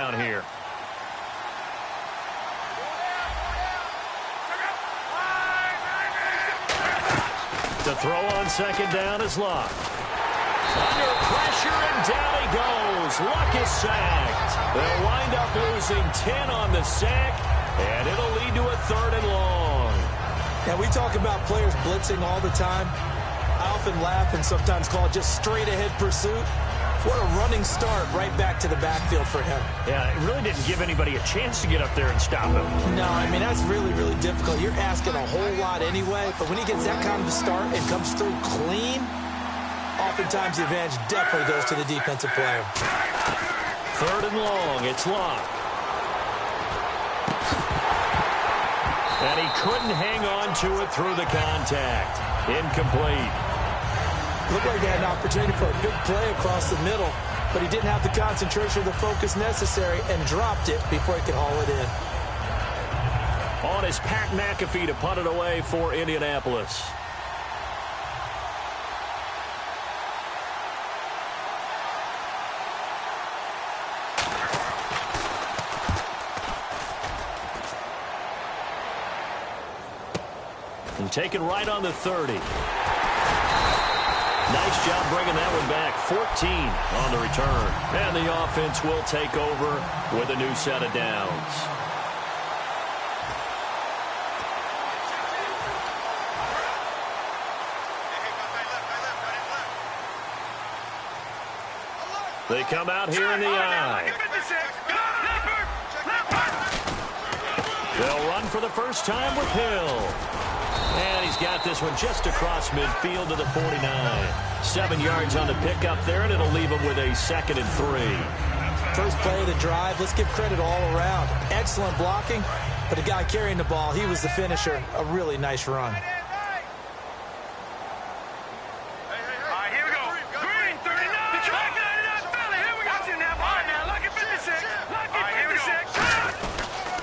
Down here. The throw on second down is Luck. Under pressure, and down he goes. Luck is sacked. They'll wind up losing 10 on the sack, and it'll lead to a 3rd and long. And we talk about players blitzing all the time. I often laugh and sometimes call it just straight-ahead pursuit. What a running start right back to the backfield for him. Yeah, it really didn't give anybody a chance to get up there and stop him. No, I mean, that's really, really difficult. You're asking a whole lot anyway, but when he gets that kind of a start and comes through clean, oftentimes the advantage definitely goes to the defensive player. 3rd and long, it's Luck. And he couldn't hang on to it through the contact. Incomplete. Looked like he had an opportunity for a big play across the middle, but he didn't have the concentration or the focus necessary and dropped it before he could haul it in. On is Pat McAfee to punt it away for Indianapolis. And taken right on the 30. Nice job bringing that one back. 14 on the return. And the offense will take over with a new set of downs. They come out here in the eye. They'll run for the first time with Hill. And he's got this one just across midfield to the 49. 7 yards on the pickup there, and it'll leave him with a 2nd and 3. First play of the drive, let's give credit all around. Excellent blocking, but the guy carrying the ball, he was the finisher. A really nice run.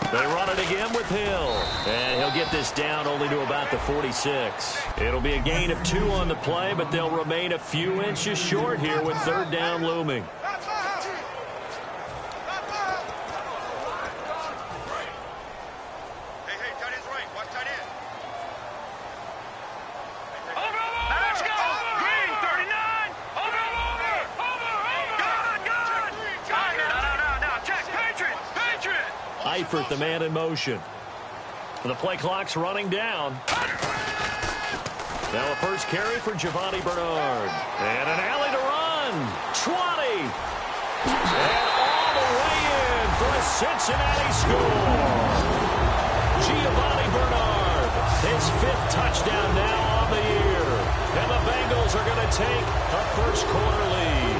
They run it again with Hill. And he'll get this down only to about the 46. It'll be a gain of 2 on the play, but they'll remain a few inches short here with 3rd down looming. Eifert, the man in motion. The play clock's running down. Now a first carry for Giovanni Bernard. And an alley to run. 20. And all the way in for a Cincinnati score. Giovanni Bernard, his 5th touchdown now on the year. And the Bengals are going to take a first-quarter lead.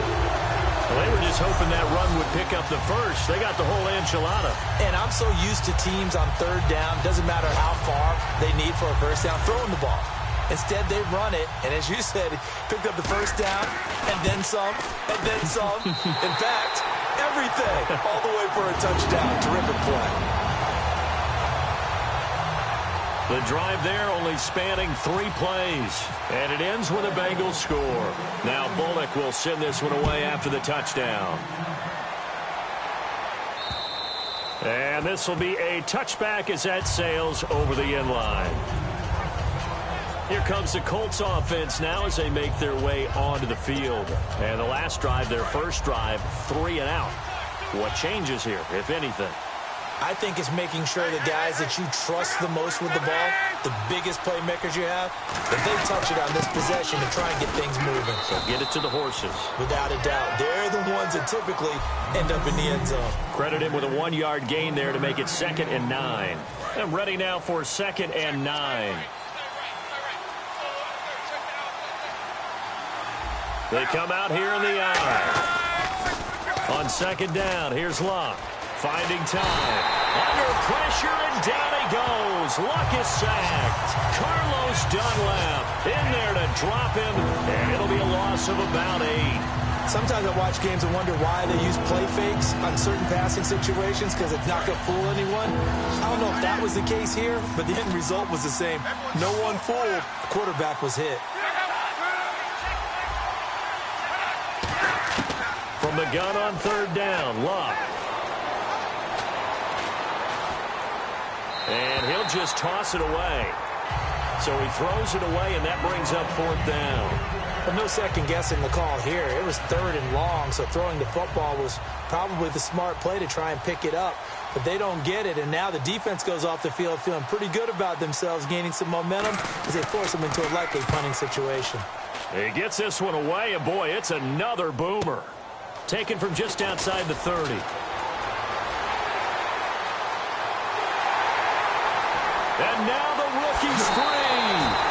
Well, they were just hoping that run would pick up the first. They got the whole enchilada. And I'm so used to teams on 3rd down, doesn't matter how far they need for a first down, throwing the ball. Instead, they run it, and as you said, picked up the first down, and then some, and then some. In fact, everything, all the way for a touchdown. Terrific play. The drive there only spanning 3 plays. And it ends with a Bengals score. Now Bullock will send this one away after the touchdown. And this will be a touchback as that sails over the end line. Here comes the Colts offense now as they make their way onto the field. And the last drive, their first drive, 3 and out. What changes here, if anything? I think it's making sure the guys that you trust the most with the ball, the biggest playmakers you have, that they touch it on this possession to try and get things moving. So get it to the horses. Without a doubt. They're the ones that typically end up in the end zone. Credit him with a 1-yard gain there to make it 2nd and 9. And ready now for 2nd and 9. They come out here in the eye. On 2nd down, here's Luck. Finding time. Under pressure, and down he goes. Luck is sacked. Carlos Dunlap in there to drop him, and it'll be a loss of about 8. Sometimes I watch games and wonder why they use play fakes on certain passing situations because it's not going to fool anyone. I don't know if that was the case here, but the end result was the same. No one fooled. The quarterback was hit. From the gun on 3rd down, Luck. they'll just toss it away. So he throws it away, and that brings up 4th down. Well, no second guessing the call here. It was 3rd and long, so throwing the football was probably the smart play to try and pick it up. But they don't get it, and now the defense goes off the field feeling pretty good about themselves, gaining some momentum as they force them into a likely punting situation. He gets this one away, and boy, it's another boomer. Taken from just outside the 30. And now the rookie's free.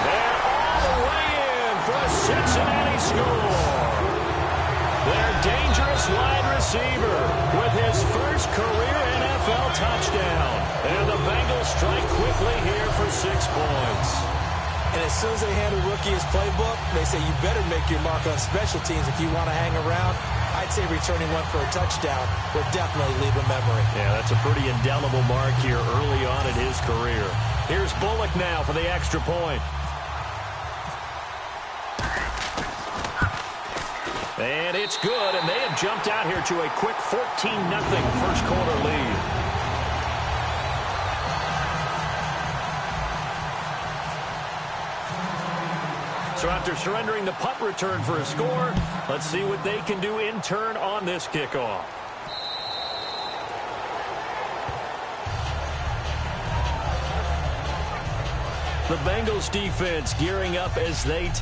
And all the way in for a Cincinnati score. Their dangerous wide receiver with his first career NFL touchdown. And the Bengals strike quickly here for 6 points. And as soon as they hand a rookie his playbook, they say you better make your mark on special teams if you want to hang around. I'd say returning one for a touchdown will definitely leave a memory. Yeah, that's a pretty indelible mark here early on in his career. Here's Bullock now for the extra point. And it's good, and they have jumped out here to a quick 14-0 first quarter lead. So after surrendering the punt return for a score, let's see what they can do in turn on this kickoff. The Bengals defense gearing up as they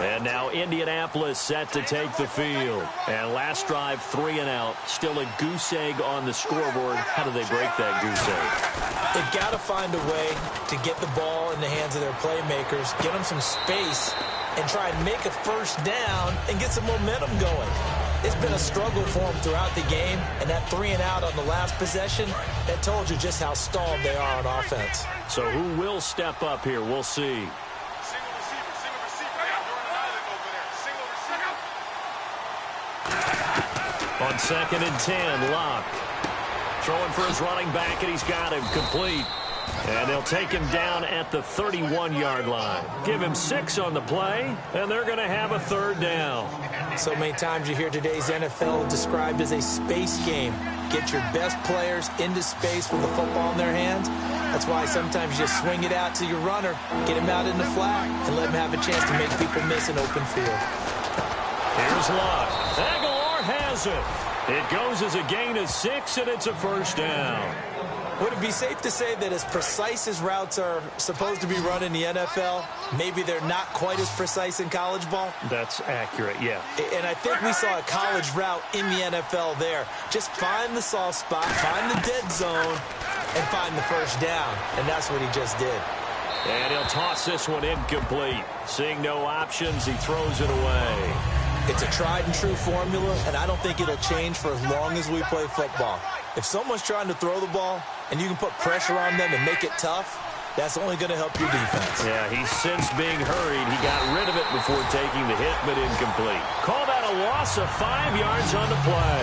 and now Indianapolis set to take the field. And last drive, 3 and out. Still a goose egg on the scoreboard. How do they break that goose egg? They've got to find a way to get the ball in the hands of their playmakers, get them some space, and try and make a first down and get some momentum going. It's been a struggle for them throughout the game, and that 3 and out on the last possession, that told you just how stalled they are on offense. So who will step up here? We'll see. On 2nd and 10, Locke. Throwing for his running back, and he's got him complete. And they'll take him down at the 31-yard line. Give him 6 on the play, and they're going to have a 3rd down. So many times you hear today's NFL described as a space game. Get your best players into space with the football in their hands. That's why sometimes you just swing it out to your runner, get him out in the flat, and let him have a chance to make people miss an open field. Here's Locke. Aguilar has it. It goes as a gain of 6, and it's a first down. Would it be safe to say that as precise as routes are supposed to be run in the NFL, maybe they're not quite as precise in college ball? That's accurate, yeah. And I think we saw a college route in the NFL there. Just find the soft spot, find the dead zone, and find the first down. And that's what he just did. And he'll toss this one incomplete. Seeing no options, he throws it away. It's a tried-and-true formula, and I don't think it'll change for as long as we play football. If someone's trying to throw the ball and you can put pressure on them and make it tough, that's only going to help your defense. Yeah, he's since being hurried. He got rid of it before taking the hit, but incomplete. Call that a loss of 5 yards on the play.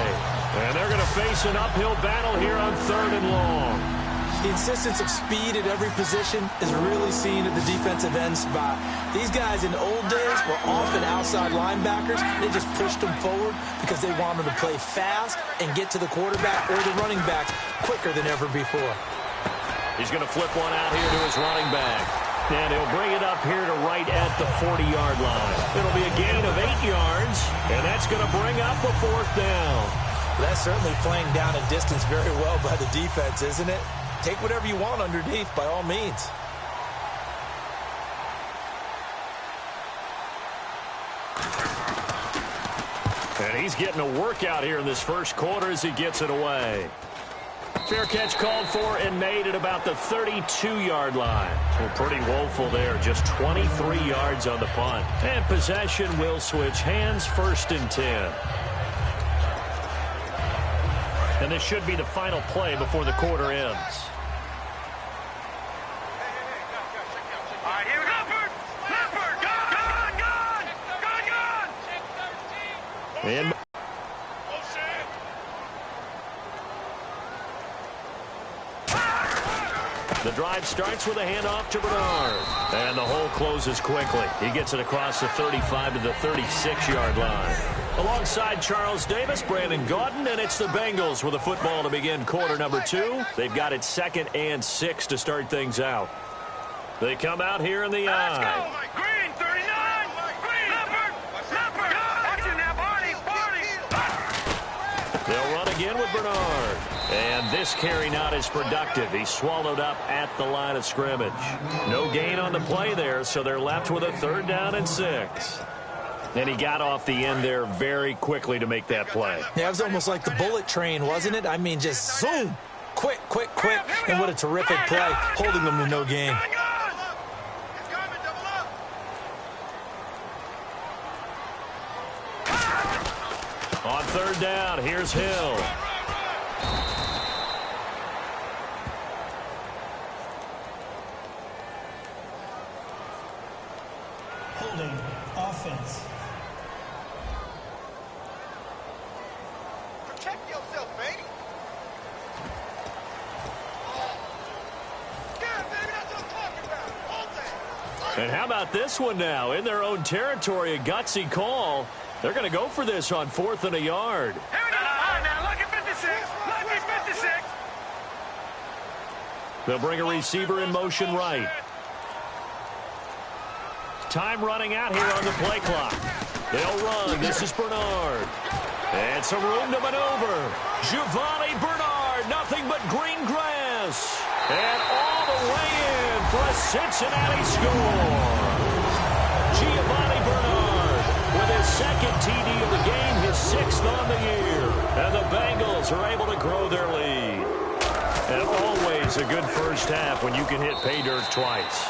And they're going to face an uphill battle here on 3rd and long. The insistence of speed at every position is really seen at the defensive end spot. These guys in the old days were often outside linebackers. They just pushed them forward because they wanted to play fast and get to the quarterback or the running back quicker than ever before. He's going to flip one out here to his running back. And he'll bring it up here to right at the 40-yard line. It'll be a gain of 8 yards, and that's going to bring up a 4th down. Well, that's certainly playing down a distance very well by the defense, isn't it? Take whatever you want underneath, by all means. And he's getting a workout here in this first quarter as he gets it away. Fair catch called for and made at about the 32-yard line. Well, pretty woeful there. Just 23 yards on the punt. And possession will switch hands, 1st and 10. And this should be the final play before the quarter ends. All right, here we go. Leopard, gone. And the drive starts with a handoff to Bernard. And the hole closes quickly. He gets it across the 35 to the 36-yard line. Alongside Charles Davis, Brandon Gaudin, and it's the Bengals with the football to begin quarter number 2. They've got it 2nd and 6 to start things out. They come out here in the Let's eye. go. Green, 39. Green. Leopard. Watching that body. They'll run again with Bernard. And this carry not as productive. He's swallowed up at the line of scrimmage. No gain on the play there, so they're left with a 3rd down and 6. And he got off the end there very quickly to make that play. Yeah, it was almost like the bullet train, wasn't it? I mean, just zoom. Quick. And what a terrific play, holding them to no gain. On 3rd down, here's Hill. Holding offense. Protect yourself, baby. Yeah, baby, that's what I'm talking about. Hold that. And how about this one now? In their own territory, a gutsy call. They're going to go for this on 4th and a yard. Here we go. All right, now, look at 56. Look at 56. They'll bring a receiver in motion right. Time running out here on the play clock. They'll run. This is Bernard. And some room to maneuver. Giovanni Bernard, nothing but green grass. And all the way in for a Cincinnati score. Giovanni Bernard with his 2nd TD of the game, his 6th on the year. And the Bengals are able to grow their lead. And always a good first half when you can hit pay dirt twice.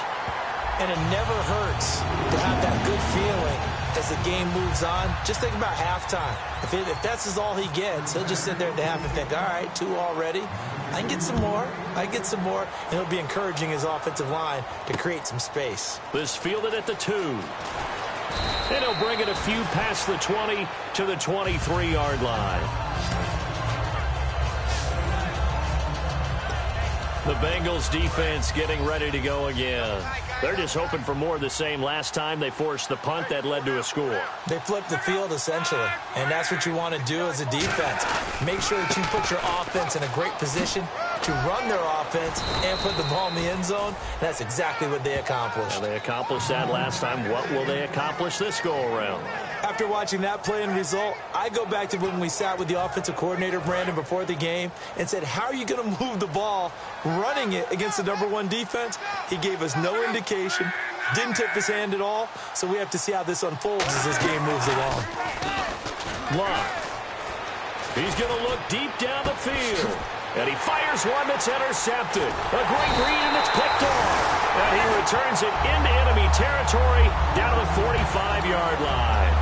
And it never hurts to have that good feeling as the game moves on. Just think about halftime. If that's all he gets, he'll just sit there at the half and think, all right, 2 already. I can get some more. And he'll be encouraging his offensive line to create some space. This fielded at the 2. And he'll bring it a few past the 20 to the 23-yard line. The Bengals defense getting ready to go again. They're just hoping for more of the same. Last time they forced the punt that led to a score. They flipped the field, essentially, and that's what you want to do as a defense. Make sure that you put your offense in a great position to run their offense and put the ball in the end zone. That's exactly what they accomplished. Well, they accomplished that last time. What will they accomplish this go-around? After watching that play and result, I go back to when we sat with the offensive coordinator, Brandon, before the game and said, how are you going to move the ball running it against the #1 defense? He gave us no indication, didn't tip his hand at all, so we have to see how this unfolds as this game moves along. Love. He's going to look deep down the field. And he fires one that's intercepted. A great read, and it's picked off. And he returns it into enemy territory down to the 45-yard line.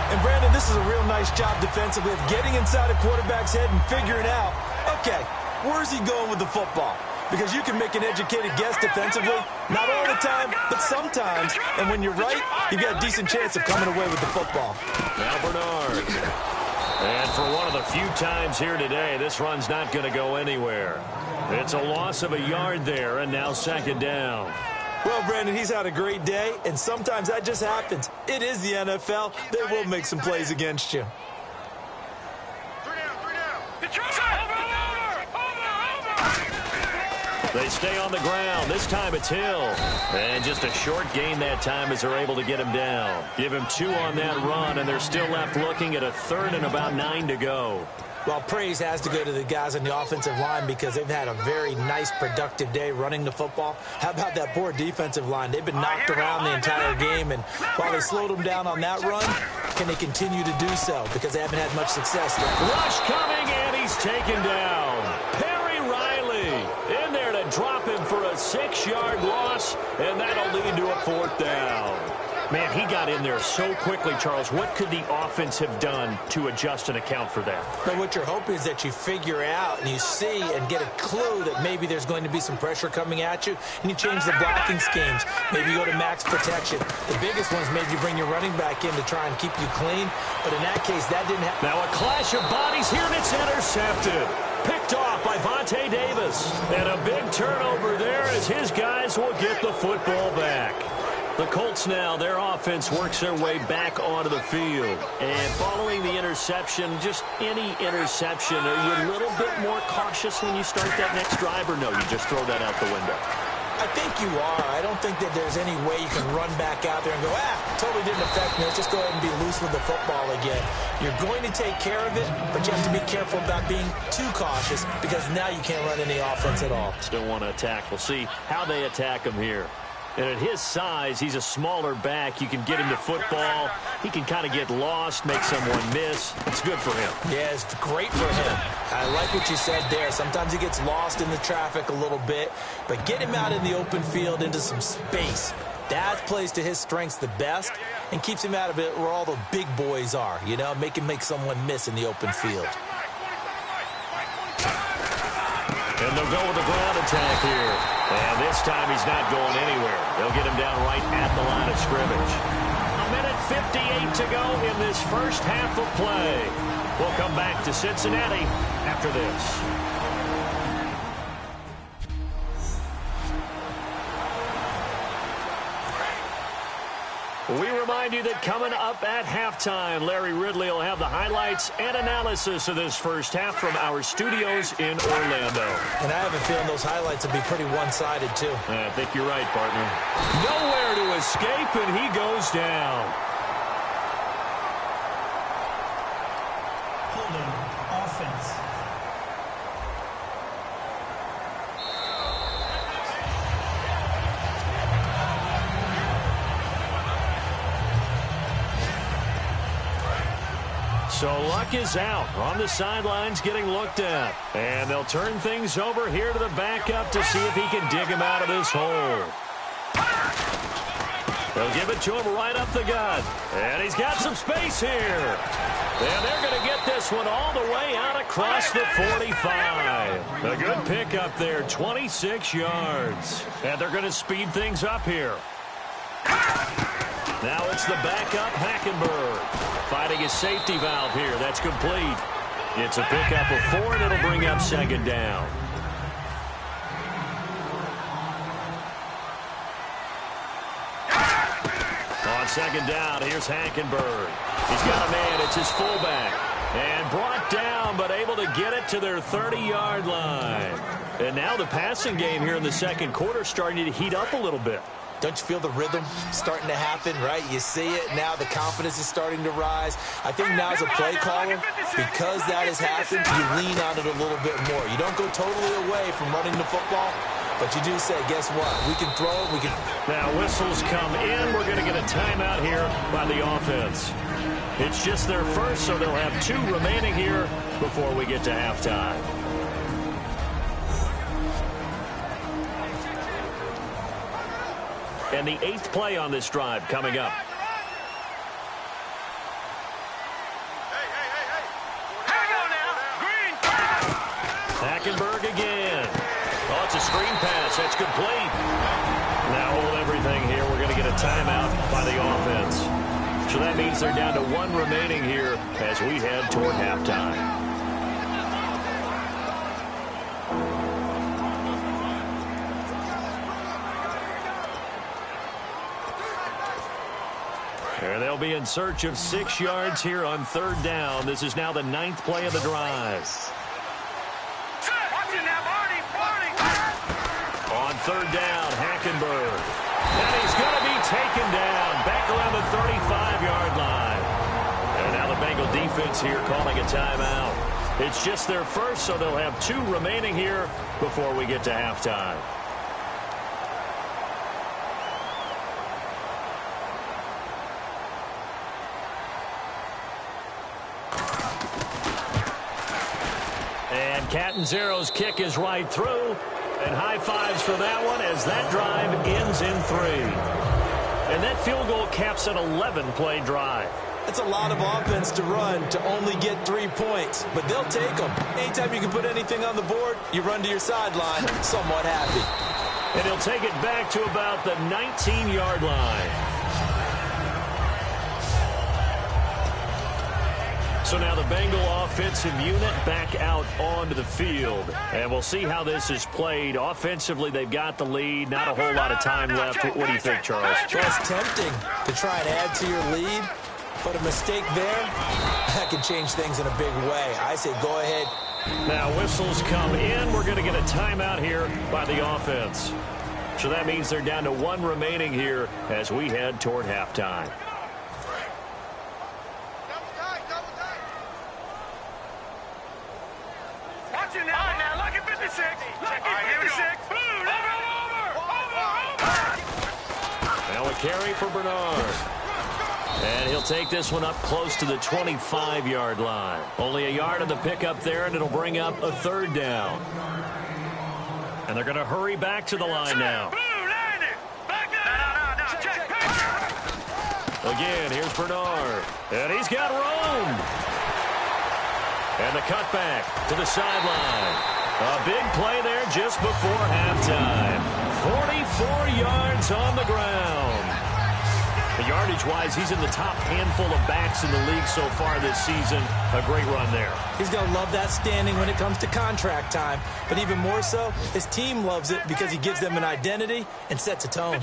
And, Brandon, this is a real nice job defensively of getting inside a quarterback's head and figuring out, okay, where's he going with the football? Because you can make an educated guess defensively, not all the time, but sometimes. And when you're right, you've got a decent chance of coming away with the football. Now Bernard. And for one of the few times here today, this run's not going to go anywhere. It's a loss of a yard there, and now 2nd down. Well, Brandon, he's had a great day, and sometimes that just happens. It is the NFL. They will make some plays against you. 3 down. They stay on the ground. This time it's Hill. And just a short gain that time as they're able to get him down. Give him 2 on that run, and they're still left looking at a 3rd and about 9 to go. Well, praise has to go to the guys on the offensive line because they've had a very nice, productive day running the football. How about that poor defensive line? They've been knocked around the entire game, and while they slowed them down on that run, can they continue to do so because they haven't had much success yet? Rush coming, and he's taken down. Perry Riley in there to drop him for a 6-yard loss, and that'll lead to a 4th down. Man, he got in there so quickly, Charles. What could the offense have done to adjust and account for that? But what you're hoping is that you figure out and you see and get a clue that maybe there's going to be some pressure coming at you, and you change the blocking schemes. Maybe you go to max protection. The biggest one is maybe you bring your running back in to try and keep you clean. But in that case, that didn't happen. Now a clash of bodies here, and it's intercepted. Picked off by Vontae Davis. And a big turnover there as his guys will get the football back. The Colts now, their offense works their way back onto the field. And following the interception, just any interception, are you a little bit more cautious when you start that next drive, or no, you just throw that out the window? I think you are. I don't think that there's any way you can run back out there and go, totally didn't affect me. Let's just go ahead and be loose with the football again. You're going to take care of it, but you have to be careful about being too cautious because now you can't run any offense at all. Still want to attack. We'll see how they attack him here. And at his size, he's a smaller back. You can get him to football. He can kind of get lost, make someone miss. It's good for him. Yeah, it's great for him. I like what you said there. Sometimes he gets lost in the traffic a little bit, but get him out in the open field into some space. That plays to his strengths the best and keeps him out of it where all the big boys are, you know, make someone miss in the open field. And they'll go with the ground attack here. And this time he's not going anywhere. They'll get him down right at the line of scrimmage. A minute 58 to go in this first half of play. We'll come back to Cincinnati after this. We remind you that coming up at halftime, Larry Ridley will have the highlights and analysis of this first half from our studios in Orlando. And I have a feeling those highlights will be pretty one-sided, too. I think you're right, partner. Nowhere to escape, and he goes down. Holding offense. So Luck is out on the sidelines getting looked at. And they'll turn things over here to the backup to see if he can dig him out of this hole. They'll give it to him right up the gut. And he's got some space here. And they're going to get this one all the way out across the 45. A good pickup there, 26 yards. And they're going to speed things up here. Now it's the backup, Hackenberg. Fighting his safety valve here. That's complete. It's a pickup of 4, and it'll bring up second down. On second down, here's Hackenberg. He's got a man. It's his fullback. And brought down, but able to get it to their 30-yard line. And now the passing game here in the second quarter starting to heat up a little bit. Don't you feel the rhythm starting to happen, right? You see it now. The confidence is starting to rise. I think now as a play caller, because that has happened, you lean on it a little bit more. You don't go totally away from running the football, but you do say, guess what? We can throw it. We can. Now whistles come in. We're going to get a timeout here by the offense. It's just their first, so they'll have 2 remaining here before we get to halftime. And the 8th play on this drive coming up. Hang on now. Green. Hackenberg again. Oh, it's a screen pass. That's complete. Now hold everything here. We're going to get a timeout by the offense. So that means they're down to 1 remaining here as we head toward halftime. And they'll be in search of 6 yards here on third down. This is now the 9th play of the drive. Watch it now, Barney. On third down, Hackenberg. And he's going to be taken down back around the 35-yard line. And now the Bengal defense here calling a timeout. It's just their first, so they'll have 2 remaining here before we get to halftime. And Catanzaro's kick is right through. And high fives for that one as that drive ends in 3. And that field goal caps an 11-play drive. That's a lot of offense to run to only get 3 points, but they'll take them. Anytime you can put anything on the board, you run to your sideline somewhat happy. And he'll take it back to about the 19-yard line. So now the Bengal offensive unit back out onto the field. And we'll see how this is played. Offensively, they've got the lead. Not a whole lot of time left. What do you think, Charles? Well, it's tempting to try and add to your lead, but a mistake there, that can change things in a big way. I say go ahead. Now whistles come in. We're going to get a timeout here by the offense. So that means they're down to one remaining here as we head toward halftime. Watch it now. Now look at 56. Look at 56. Now a carry for Bernard. And he'll take this one up close to the 25-yard line. Only a yard on the pickup there, and it'll bring up a third down. And they're going to hurry back to the line now. Again, here's Bernard. And he's got room. And the cutback to the sideline. A big play there just before halftime. 44 yards on the ground. The yardage-wise, he's in the top handful of backs in the league so far this season. A great run there. He's going to love that standing when it comes to contract time. But even more so, his team loves it because he gives them an identity and sets a tone.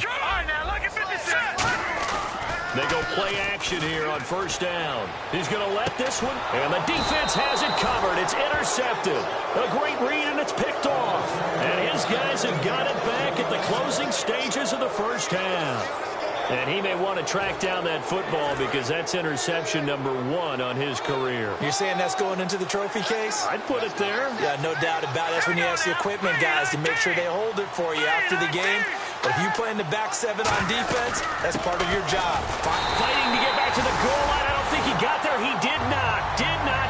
They go play action here on first down. He's going to let this one, and the defense has it covered. It's intercepted. A great read, and it's picked off. And his guys have got it back at the closing stages of the first half. And he may want to track down that football because that's interception number 1 on his career. You're saying that's going into the trophy case? I'd put it there. Yeah, no doubt about it. That's when you ask the equipment guys to make sure they hold it for you after the game. But if you play in the back 7 on defense, that's part of your job. Fighting to get back to the goal line. I don't think he got there. He did not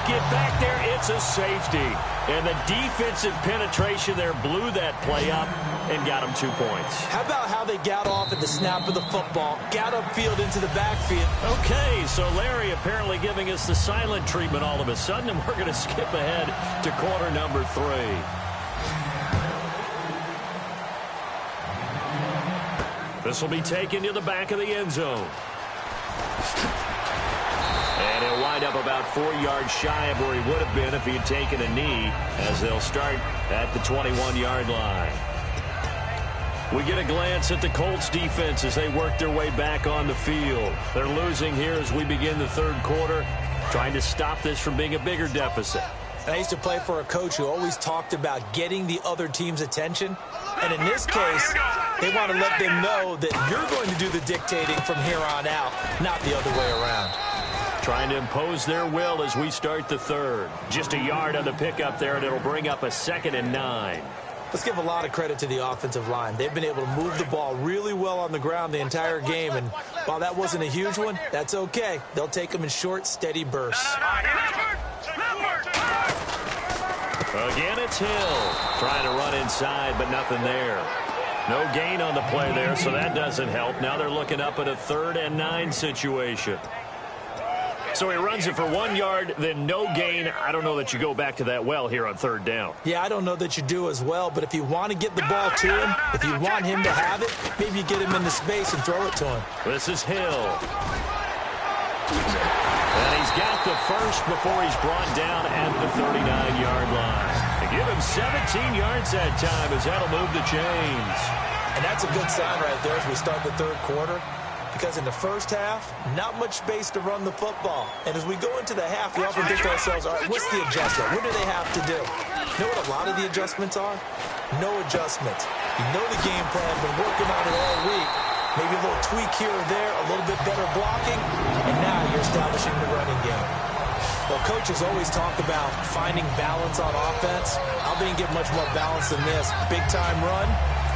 get back there. It's a safety. And the defensive penetration there blew that play up and got him 2 points. How about how they got off at the snap of the football, got upfield into the backfield? Okay, so Larry apparently giving us the silent treatment all of a sudden, and we're going to skip ahead to quarter number 3. This will be taken to the back of the end zone. And he'll wind up about 4 yards shy of where he would have been if he had taken a knee, as they'll start at the 21-yard line. We get a glance at the Colts defense as they work their way back on the field. They're losing here as we begin the third quarter, trying to stop this from being a bigger deficit. I used to play for a coach who always talked about getting the other team's attention. And in this case, they want to let them know that you're going to do the dictating from here on out, not the other way around. Trying to impose their will as we start the third. Just a yard on the pickup there, and it'll bring up a 2nd and 9. Let's give a lot of credit to the offensive line. They've been able to move the ball really well on the ground the entire game. And while that wasn't a huge one, that's okay. They'll take them in short, steady bursts. Again, it's Hill. Trying to run inside, but nothing there. No gain on the play there, so that doesn't help. Now they're looking up at a 3rd and 9 situation. So he runs it for 1 yard, then no gain. I don't know that you go back to that well here on 3rd down. Yeah, I don't know that you do as well, but if you want to get the ball to him, if you want him to have it, maybe you get him into space and throw it to him. This is Hill. And he's got the first before he's brought down at the 39-yard line. They give him 17 yards that time as that'll move the chains. And that's a good sign right there as we start the third quarter. Because in the first half, not much space to run the football. And as we go into the half, we often think to ourselves, all right, what's the adjustment? What do they have to do? You know what a lot of the adjustments are? No adjustments. You know the game plan, been working on it all week. Maybe a little tweak here or there, a little bit better blocking, and now you're establishing the running game. Well, coaches always talk about finding balance on offense. I didn't get much more balance than this. Big-time run,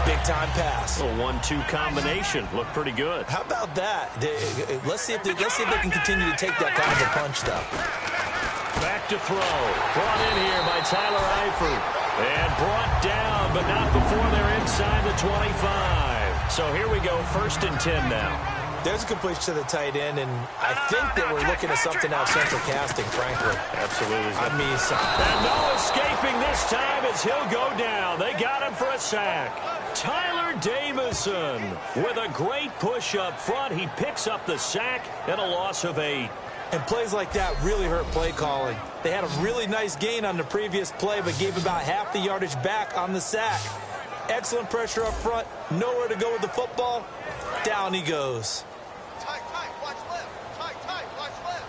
big-time pass. A 1-2 combination. Looked pretty good. How about that? Let's see if they can continue to take that kind of a punch, though. Back to throw. Brought in here by Tyler Eifert. And brought down, but not before they're inside the 25. So here we go, 1st and 10 now. There's a completion to the tight end, and I think that we're looking at something out central casting, frankly. Absolutely. I mean, and no escaping this time as he'll go down. They got him for a sack. Tyler Davison with a great push up front. He picks up the sack and a loss of 8. And plays like that really hurt play calling. They had a really nice gain on the previous play, but gave about half the yardage back on the sack. Excellent pressure up front. Nowhere to go with the football. Down he goes. Tight, watch left. Tight, watch left.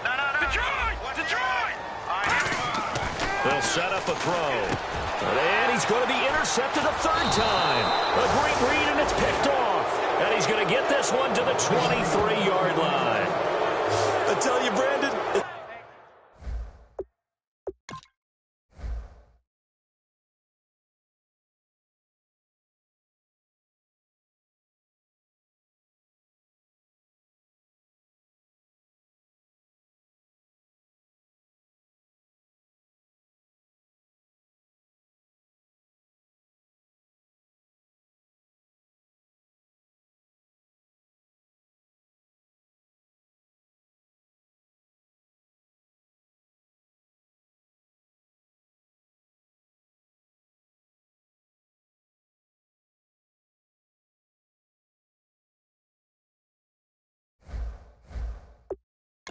No. Detroit! They'll set up a throw. And he's going to be intercepted a third time. A great read, and it's picked off. And he's going to get this one to the 23-yard line. I tell you, Brandon,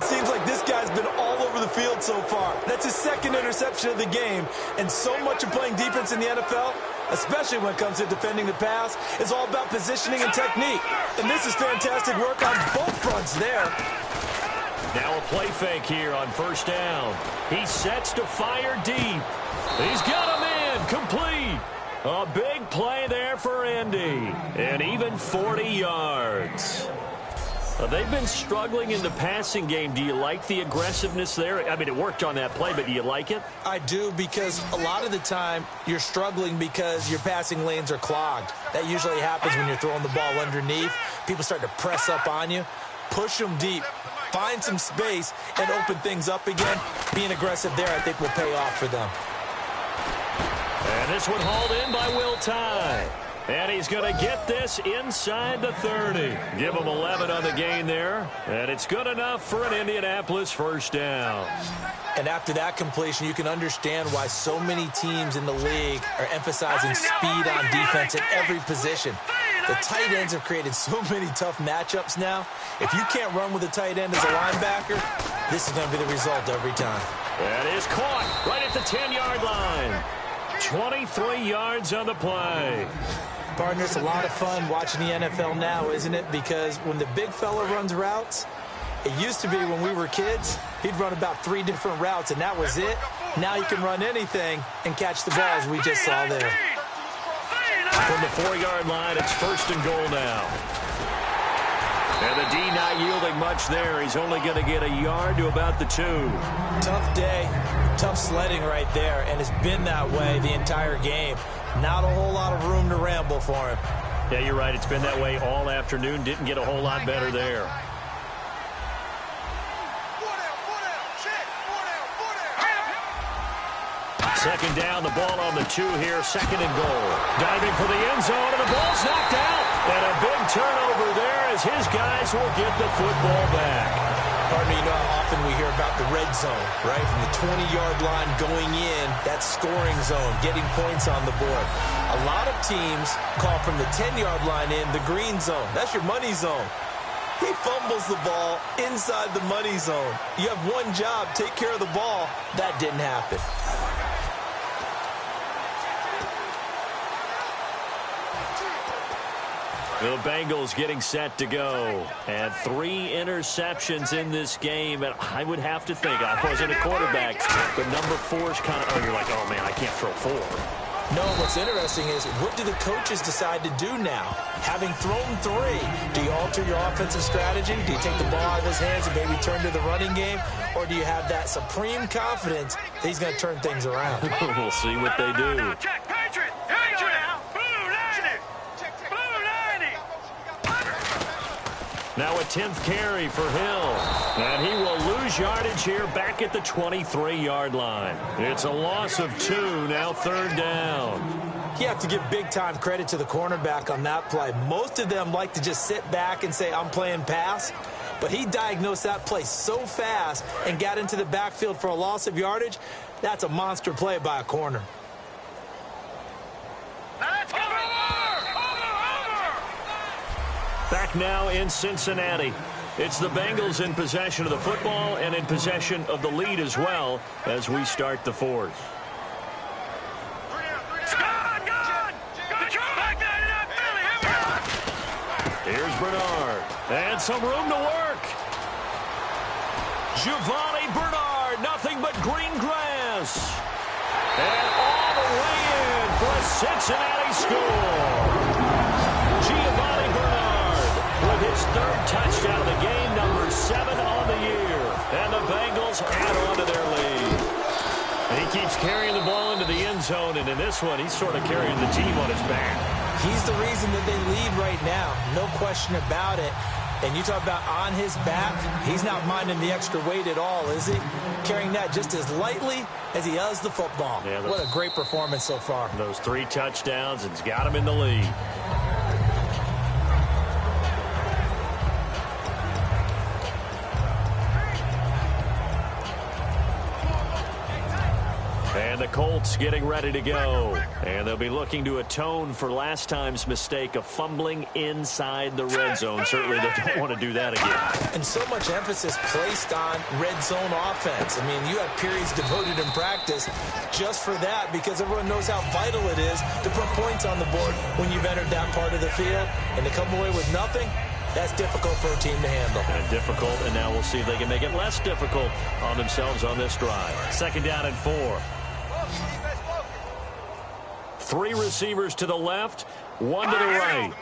seems like this guy's been all over the field so far. That's his second interception of the game. And so much of playing defense in the NFL, especially when it comes to defending the pass, is all about positioning and technique. And this is fantastic work on both fronts there. Now a play fake here on first down. He sets to fire deep. He's got him in. Complete. A big play there for Indy. And even 40 yards. They've been struggling in the passing game. Do you like the aggressiveness there? I mean, it worked on that play, but do you like it? I do, because a lot of the time you're struggling because your passing lanes are clogged. That usually happens when you're throwing the ball underneath. People start to press up on you. Push them deep. Find some space and open things up again. Being aggressive there, I think, will pay off for them. And this one hauled in by Will Tye. And he's going to get this inside the 30. Give him 11 on the gain there. And it's good enough for an Indianapolis first down. And after that completion, you can understand why so many teams in the league are emphasizing speed on defense at every position. The tight ends have created so many tough matchups now. If you can't run with a tight end as a linebacker, this is going to be the result every time. That is caught right at the 10-yard line. 23 yards on the play. Partner, it's a lot of fun watching the NFL now, isn't it? Because when the big fella runs routes, it used to be when we were kids, he'd run about 3 different routes, and that was it. Now he can run anything and catch the balls we just saw there. From the 4-yard line, it's first and goal now. And the D not yielding much there. He's only going to get a yard to about the 2. Tough day, tough sledding right there, and it's been that way the entire game. Not a whole lot of room to ramble for him. Yeah, you're right. It's been that way all afternoon. Didn't get a whole lot better there. Second down, the ball on the 2 here, second and goal. Diving for the end zone, and the ball's knocked out. And a big turnover there as his guys will get the football back. Pardon me, you know how often we hear about the red zone, right? From the 20-yard line going in, that scoring zone, getting points on the board. A lot of teams call from the 10-yard line in the green zone. That's your money zone. He fumbles the ball inside the money zone. You have one job, take care of the ball. That didn't happen. The Bengals getting set to go. And 3 interceptions in this game. And I would have to think, I wasn't a quarterback, but number 4 is kind of, you're like, oh, man, I can't throw 4. No, what's interesting is, what do the coaches decide to do now? Having thrown 3, do you alter your offensive strategy? Do you take the ball out of his hands and maybe turn to the running game? Or do you have that supreme confidence that he's going to turn things around? We'll see what they do. Check, Patriot! Here we go now! Blue 90! Blue 90! Now a 10th carry for Hill. And he will lose yardage here back at the 23-yard line. It's a loss of 2, now third down. You have to give big-time credit to the cornerback on that play. Most of them like to just sit back and say, I'm playing pass. But he diagnosed that play so fast and got into the backfield for a loss of yardage. That's a monster play by a corner. Let's go! Over! Back now in Cincinnati. It's the Bengals in possession of the football and in possession of the lead as well as we start the fourth. Here's Bernard. And some room to work. Giovanni Bernard, nothing but green grass. And all the way in for a Cincinnati score. Giovanni Bernard with his third touchdown of the game, number 7 on the year. And the Bengals add on to their lead. And he keeps carrying the ball into the end zone, and in this one, he's sort of carrying the team on his back. He's the reason that they lead right now. No question about it. And you talk about on his back, he's not minding the extra weight at all, is he? Carrying that just as lightly as he does the football. Yeah, what a great performance so far. Those 3 touchdowns, it's got him in the lead. And the Colts getting ready to go. And they'll be looking to atone for last time's mistake of fumbling inside the red zone. Certainly they don't want to do that again. And so much emphasis placed on red zone offense. I mean, you have periods devoted in practice just for that because everyone knows how vital it is to put points on the board when you've entered that part of the field. And to come away with nothing, that's difficult for a team to handle. And difficult, and now we'll see if they can make it less difficult on themselves on this drive. 2nd down and 4. 3 receivers to the left, 1 to the right.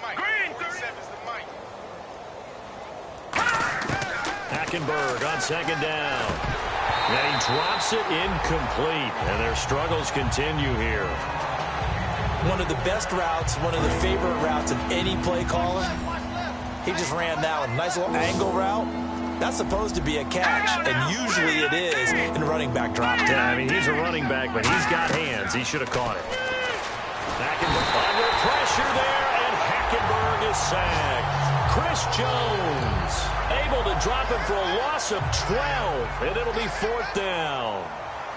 Hackenberg on 2nd down. And he drops it incomplete. And their struggles continue here. One of the best routes, one of the favorite routes of any play caller. He just ran that one. Nice little angle route. That's supposed to be a catch, and usually it is in running back drop down. Yeah, I mean, he's a running back, but he's got hands. He should have caught it. Hackenberg under pressure there, and Hackenberg is sacked. Chris Jones able to drop him for a loss of 12, and it'll be 4th down.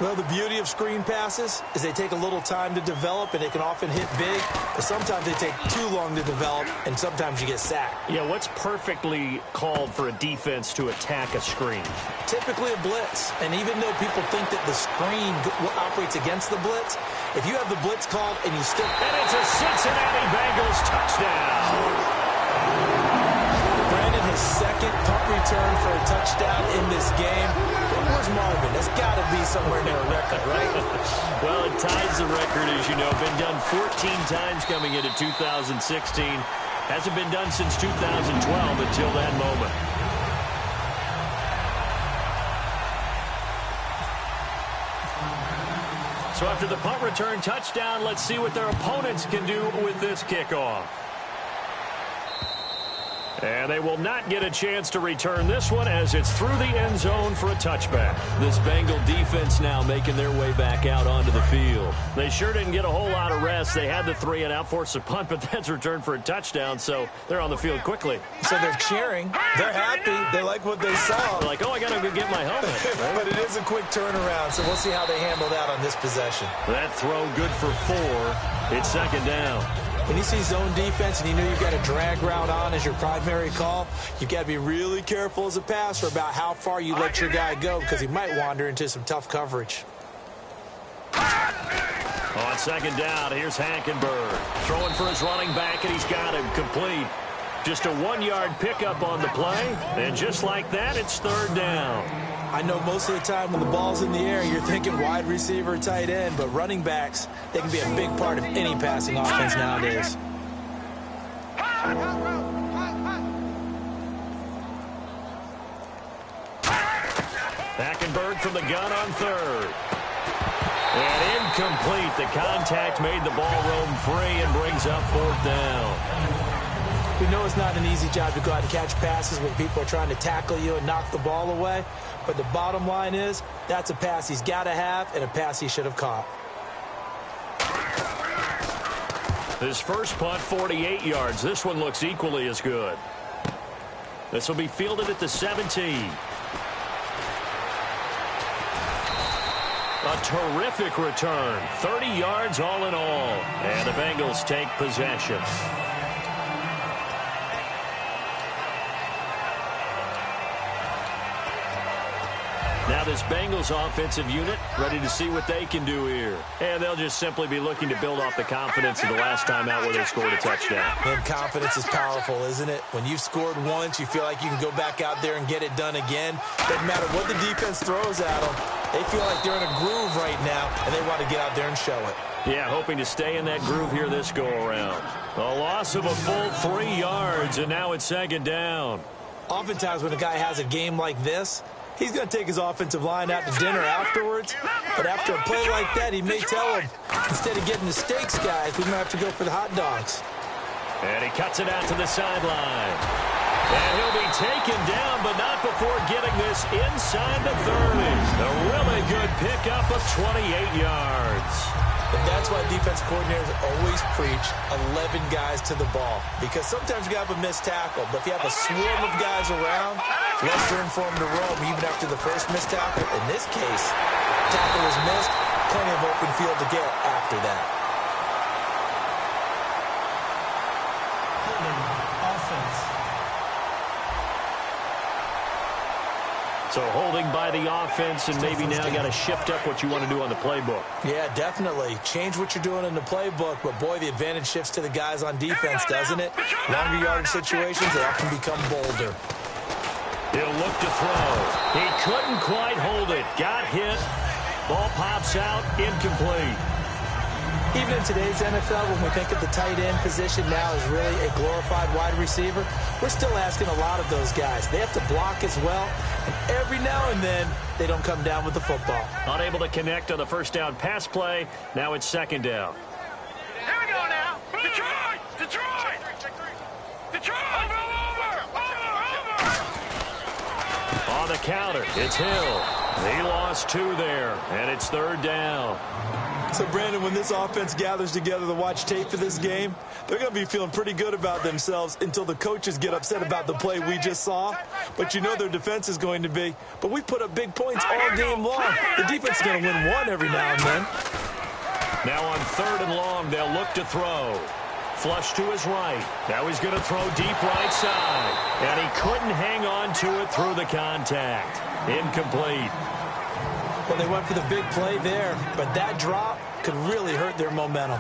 Well, the beauty of screen passes is they take a little time to develop, and they can often hit big, but sometimes they take too long to develop, and sometimes you get sacked. Yeah, what's perfectly called for a defense to attack a screen? Typically a blitz, and even though people think that the screen operates against the blitz, if you have the blitz called and you stick... And it's a Cincinnati Bengals touchdown. Brandon, his 2nd punt return for a touchdown in this game. Where's Marvin? That's got to be somewhere near a record, right? Well, it ties the record, as you know. Been done 14 times coming into 2016. Hasn't been done since 2012 until that moment. So after the punt return touchdown, let's see what their opponents can do with this kickoff. And they will not get a chance to return this one as it's through the end zone for a touchback. This Bengal defense now making their way back out onto the field. They sure didn't get a whole lot of rest. They had the 3 and out, forced a punt, but that's returned for a touchdown, so they're on the field quickly. So they're cheering. They're happy. They like what they saw. They're like, oh, I got to go get my helmet. Right? But it is a quick turnaround, so we'll see how they handle that on this possession. That throw good for 4. It's 2nd down. When you see zone defense and you know you've got a drag route on as your primary call, you've got to be really careful as a passer about how far you let your guy go because he might wander into some tough coverage. On 2nd down, here's Hackenberg. Throwing for his running back, and he's got him complete. Just a 1-yard pickup on the play, and just like that, it's 3rd down. I know most of the time when the ball's in the air, you're thinking wide receiver, tight end, but running backs, they can be a big part of any passing offense nowadays. Hackenberg from the gun on 3rd. And incomplete. The contact made the ball roam free and brings up 4th down. We know it's not an easy job to go out and catch passes when people are trying to tackle you and knock the ball away. But the bottom line is, that's a pass he's got to have and a pass he should have caught. His first punt, 48 yards. This one looks equally as good. This will be fielded at the 17. A terrific return. 30 yards all in all. And the Bengals take possession. Now this Bengals offensive unit ready to see what they can do here. And they'll just simply be looking to build off the confidence of the last time out where they scored a touchdown. And confidence is powerful, isn't it? When you've scored once, you feel like you can go back out there and get it done again. Doesn't matter what the defense throws at them. They feel like they're in a groove right now, and they want to get out there and show it. Yeah, hoping to stay in that groove here this go-around. A loss of a full 3 yards, and now it's second down. Oftentimes when a guy has a game like this, he's going to take his offensive line out to dinner afterwards. But after a play like that, he may tell him, instead of getting the steaks, guys, we might have to go for the hot dogs. And he cuts it out to the sideline. And he'll be taken down, but not before getting this inside the 30. A really good pickup of 28 yards. And that's why defense coordinators always preach 11 guys to the ball. Because sometimes you have a missed tackle, but if you have a swarm of guys around, less room for them to roam even after the first missed tackle. In this case, tackle was missed, plenty of open field to get after that. Offense. So holding by the offense, and maybe now got to shift up what you want to do on the playbook. Yeah, definitely. Change what you're doing in the playbook, but boy, the advantage shifts to the guys on defense, doesn't it? Longer yardage situations, they often become bolder. He'll look to throw. He couldn't quite hold it. Got hit. Ball pops out, incomplete. Even in today's NFL, when we think of the tight end position now as really a glorified wide receiver, we're still asking a lot of those guys. They have to block as well, and every now and then, they don't come down with the football. Unable to connect on the first down pass play. Now it's second down. Here we go now. Detroit! Detroit! Detroit! Over! On the counter, it's Hill. He lost 2 there, and it's third down. So, Brandon, when this offense gathers together to watch tape for this game, they're going to be feeling pretty good about themselves until the coaches get upset about the play we just saw. But you know their defense is going to be. But we put up big points all game long. The defense is going to win one every now and then. Now on third and long, they'll look to throw. Flush to his right. Now he's going to throw deep right side. And he couldn't hang on to it through the contact. Incomplete. Well, they went for the big play there, but that drop could really hurt their momentum.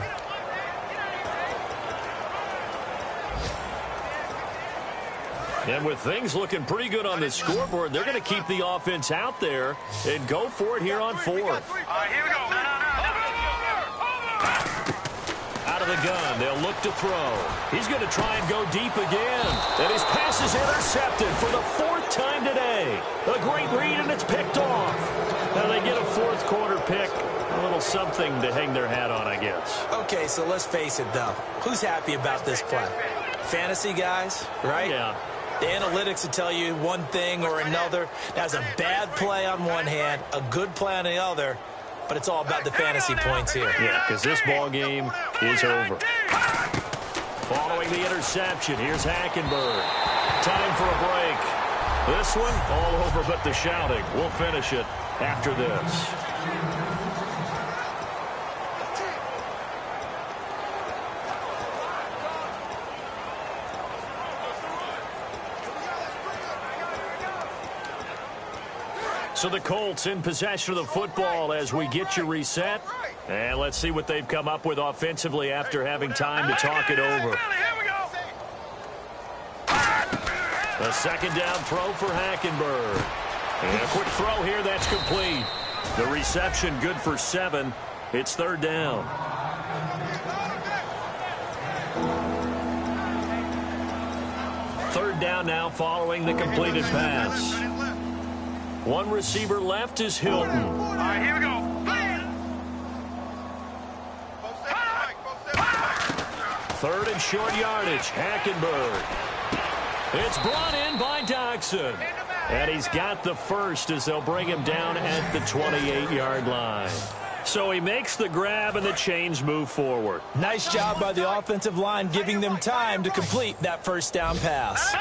And with things looking pretty good on the scoreboard, they're going to keep the offense out there and go for it here on fourth. Here we go. Out of the gun, they'll look to throw. He's going to try and go deep again. And his pass is intercepted for the 4th time today. A great read, and it's picked off. Now they get a fourth quarter pick. A little something to hang their hat on, I guess. Okay, so let's face it, though. Who's happy about this play? Fantasy guys, right? Yeah. The analytics will tell you one thing or another. That's a bad play on one hand, a good play on the other, but it's all about the fantasy points here. Yeah, because this ball game is over. Following the interception, here's Hackenberg. Time for a break. This one, all over but the shouting. We'll finish it after this. So the Colts in possession of the football as we get you reset. And let's see what they've come up with offensively after having time to talk it over. A second down throw for Hackenberg. And a quick throw here, that's complete. The reception good for 7. It's third down. Third down now following the completed pass. One receiver left is Hilton. All right, here we go. Third and short yardage, Hackenberg. It's brought in by Doxson. And he's got the first as they'll bring him down at the 28-yard line. So he makes the grab and the chains move forward. Nice job by the offensive line giving them time to complete that first down pass.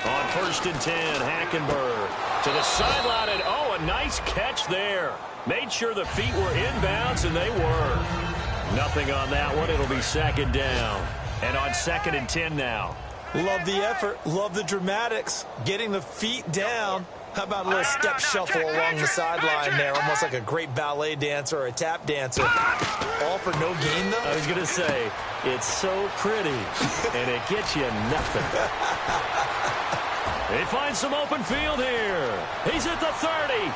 On first and 10, Hackenberg to the sideline, and oh, a nice catch there. Made sure the feet were inbounds, and they were. Nothing on that one. It'll be second down. And on second and 10 now. Love the effort. Love the dramatics. Getting the feet down. How about a little step shuffle along the sideline there, almost like a great ballet dancer or a tap dancer. All for no gain, though? I was going to say, it's so pretty, and it gets you nothing. They find some open field here. He's at the 30.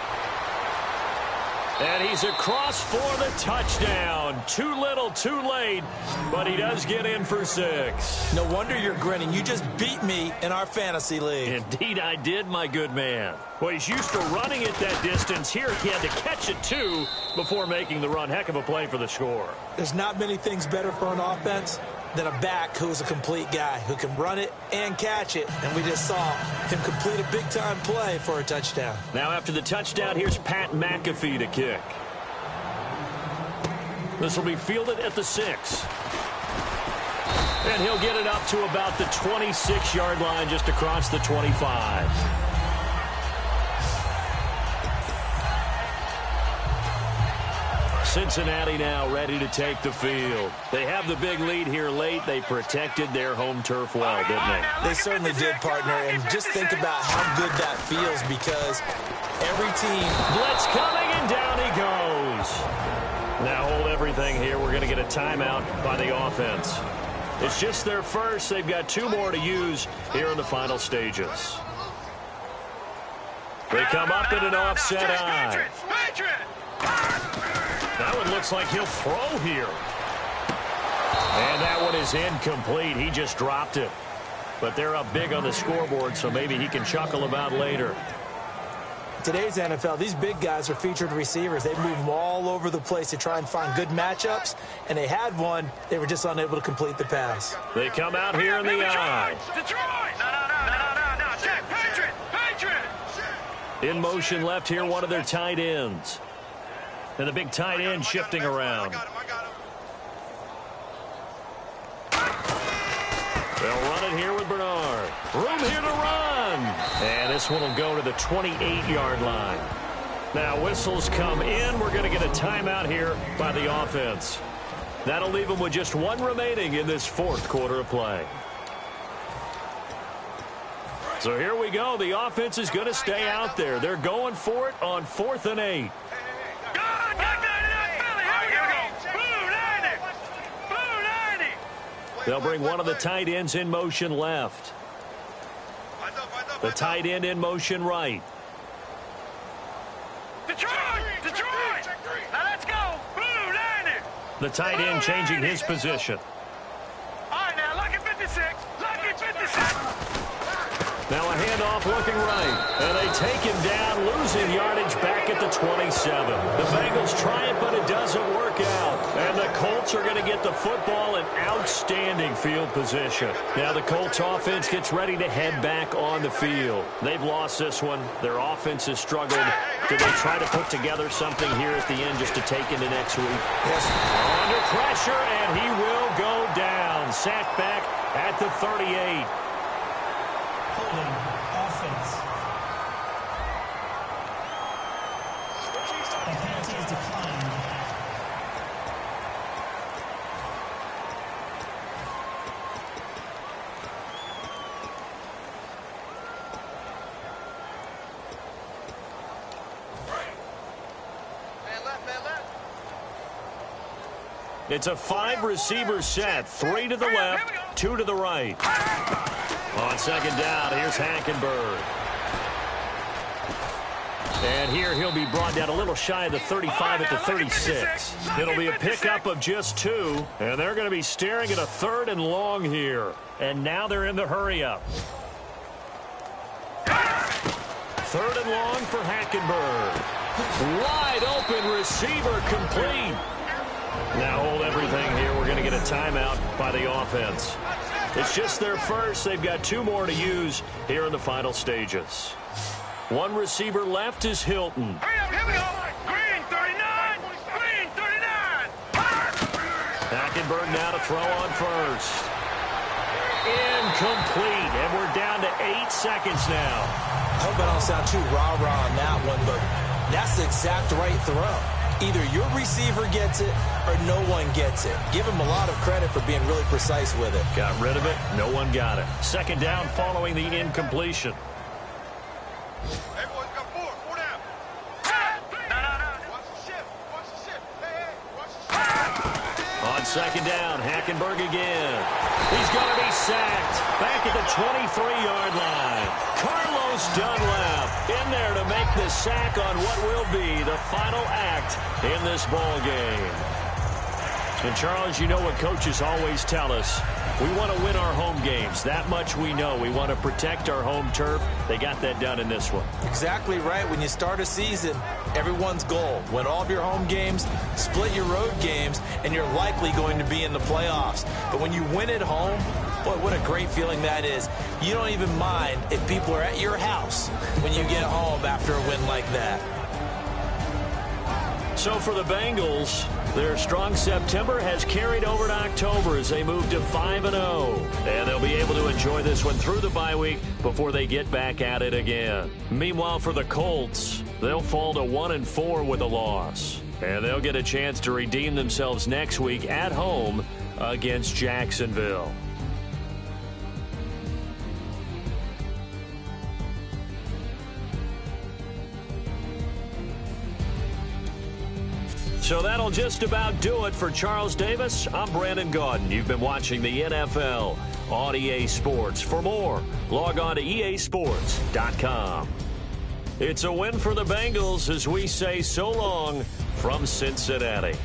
And he's across for the touchdown. Too little, too late, but he does get in for 6. No wonder you're grinning. You just beat me in our fantasy league. Indeed I did, my good man. Well, he's used to running it that distance. Here he had to catch it, too, before making the run. Heck of a play for the score. There's not many things better for an offense than a back who's a complete guy who can run it and catch it. And we just saw him complete a big-time play for a touchdown. Now after the touchdown, here's Pat McAfee to kick. This will be fielded at the 6. And he'll get it up to about the 26-yard line, just across the 25. Cincinnati now ready to take the field. They have the big lead here late. They protected their home turf well, didn't they? They certainly did, partner. And just think about how good that feels, because every team... Blitz coming, and down he goes. Now hold everything here. We're going to get a timeout by the offense. It's just their first. They've got 2 more to use here in the final stages. They come up in an offset eye. That one looks like he'll throw here. And that one is incomplete. He just dropped it. But they're up big on the scoreboard, so maybe he can chuckle about later. Today's NFL, these big guys are featured receivers. They move them all over the place to try and find good matchups. And they had one. They were just unable to complete the pass. They come out here in the eye. Detroit! No. Check. Patriot! In motion left here, one of their tight ends. And the big tight end shifting around. They'll run it here with Bernard. Room here to run. And this one will go to the 28-yard line. Now whistles come in. We're going to get a timeout here by the offense. That'll leave them with just 1 remaining in this 4th quarter of play. So here we go. The offense is going to stay out there. They're going for it on 4th and 8. They'll bring one of the tight ends in motion left. The tight end in motion right. Detroit! Now let's go! Blue, 90! The tight end changing his position. All right, now, lucky 56! Lucky 56! Now a handoff looking right. And they take him down, losing yardage back at the 27. The Bengals try it, but it doesn't work out. And the Colts are going to get the football in outstanding field position. Now the Colts offense gets ready to head back on the field. They've lost this one. Their offense has struggled. Do they try to put together something here at the end just to take into next week? Yes. Under pressure, and he will go down. Sacked back at the 38. Holding offense. The penalty is declined. It's a 5-receiver set. 3 to the left, 2 to the right. On second down, here's Hackenberg. And here he'll be brought down a little shy of the 35 at the 36. It'll be a pickup of just 2, and they're going to be staring at a 3rd and long here. And now they're in the hurry-up. 3rd and long for Hackenberg. Wide open receiver complete. Now hold everything here. We're going to get a timeout by the offense. It's just their first. They've got 2 more to use here in the final stages. 1 receiver left is Hilton. Here we go. Green 39. Green 39. Hackenberg now to throw on first. Incomplete. And we're down to 8 seconds now. I hope I don't sound too rah-rah on that one, but that's the exact right throw. Either your receiver gets it or no one gets it. Give him a lot of credit for being really precise with it. Got rid of it. No one got it. Second down following the incompletion. Hey, boys, got four down. Watch the shift. Hey, watch the shift. On second down, Hackenberg again. He's going to be sacked. Back at the 23-yard line. Carlos Dunlap in there to make the sack on what will be the final act in this ball game. And Charles, you know what coaches always tell us. We want to win our home games. That much we know. We want to protect our home turf. They got that done in this one. Exactly right. When you start a season, everyone's goal: win all of your home games, split your road games, and you're likely going to be in the playoffs. But when you win at home, boy, what a great feeling that is. You don't even mind if people are at your house when you get home after a win like that. So for the Bengals, their strong September has carried over to October as they move to 5-0. And they'll be able to enjoy this one through the bye week before they get back at it again. Meanwhile, for the Colts, they'll fall to 1-4 with a loss. And they'll get a chance to redeem themselves next week at home against Jacksonville. So that'll just about do it for Charles Davis. I'm Brandon Gaudin. You've been watching the NFL on EA Sports. For more, log on to easports.com. It's a win for the Bengals as we say so long from Cincinnati.